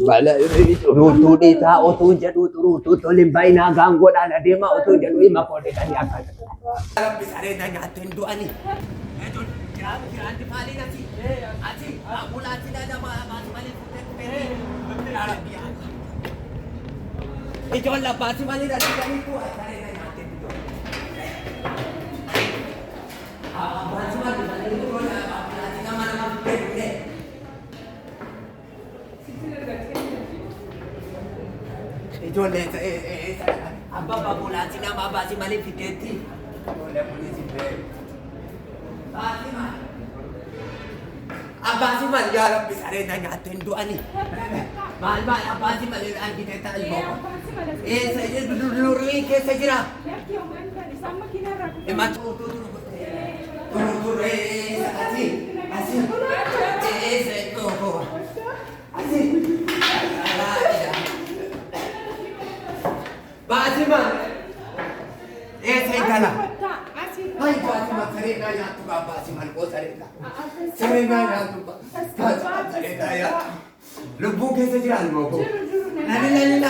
Bala rutu dita otu jadu rutu tolim baina ganggo dan adema otu jadu ima kode kan yakan. Alam bisare na natin duani. Eto kiran di pali nasi. Ati ambulans na ma mali pere. Arab dia. Ito la pati mali nasi kan itu asare na natin dito. Ambulans mali itu rola ambulans na mana pere. Ijoollee abbaa ambulaansii nama baasii malee fideetti ijoollee polisi baasii maal abbaasii maal yaa rabbi sareena nyaatte hin du'ani maal abbaasii malee argitee ta'a ilmoo nurrii keessa jira ima turturee asii Fatima, saya kalah. Hai Fatima, serena ya tu bapa Fatima, kau serena. Serena ya tu bapa serena ya. Lubu कैसे जान मोको? Nani.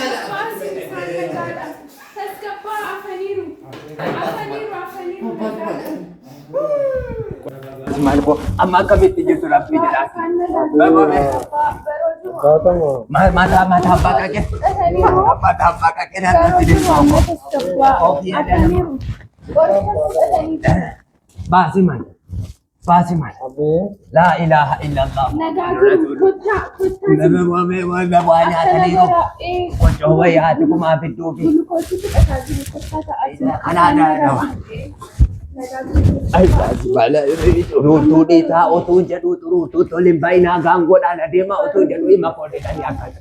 Escapa afaniru. Mal ko amma kami tijo surap di jalan. Mata apa kake? Mata apa kake nanti di sana. Kopi ada. Basiman. La ilaha illallah. Nabi tadiru. Coba ya tu maafin tuki. Ada. Ay, bala rutu dita otu jadu rutu tolim baina ganggo dan adema otu jadu ima kode kan yakan.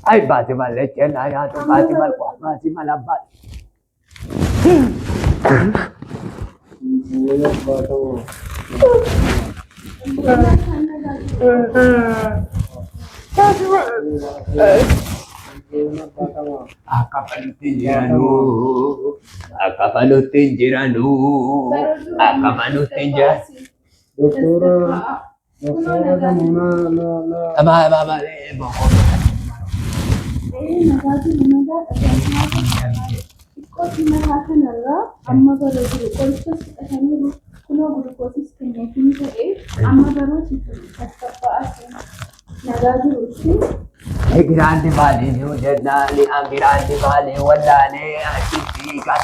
Ay, basi mal lecen ayat tu basi mal ko basi mal abad. Akapalutin jiranu. Doktora Grande vale, New Jernali, Grande vale, Wallane, Tika,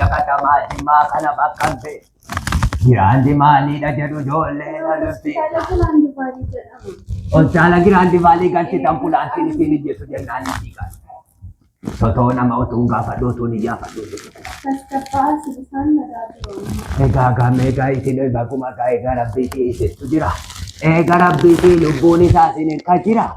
Katamati, Makana Bakante. Grande mali da Jeru Jole, Ochala Grande Valley, Ganti Tampulanti, Fili Jesu Jernali Tika. Sotona Mautunga, Padotuni Japa. Mega, Itino Bakuma, Garabiti, Sudira. Garabiti, Lubuni, Sasin, and Kajira.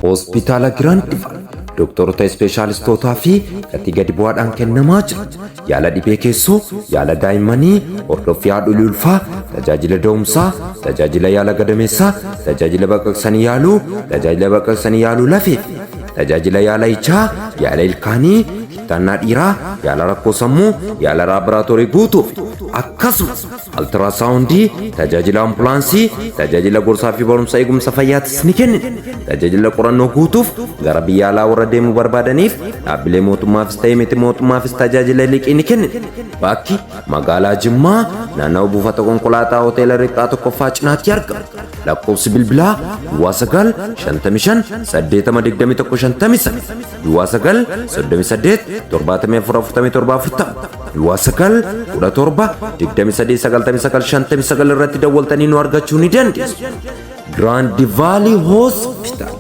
Hospitaala Giraandifaa Doktoroota ispeeshaalistootaa fi gatii gadi bu'aadhaan kennamaa jira. Yaala dhibee keessoo, yaala daa'immanii, hordoffii haadholii ulfaa, tajaajila da'umsaa, tajaajila yaala gadameessaa, tajaajila baqaqsanii yaaluu lafee, tajaajila yaala ijaa, yaala ilkaanii, kittaannaa dhiiraa, yaala rakkoo sammuu, yaala laaboraatoorii guutuuf akkasumas altiraasaawundii, tajaajila ambulaansii, tajaajila gorsaa fi barumsa eegumsa fayyaatis ni kennina. Tajaajila qorannoo guutuuf gara biyya alaa warra deemuu barbaadaniif dhaabbilee mootummaafis ta'ee miti mootummaafis tajaajila liqii ni kennina. Bakki magaalaa Jimmaa naannawaa buufata konkolaataa hoteela Riqaa tokkoffaa cinaatti argama. Lakkoofsi bilbilaa 955 irratti dawwaltanii nu argachuu ni dandeessu. Grand Valley Hospital.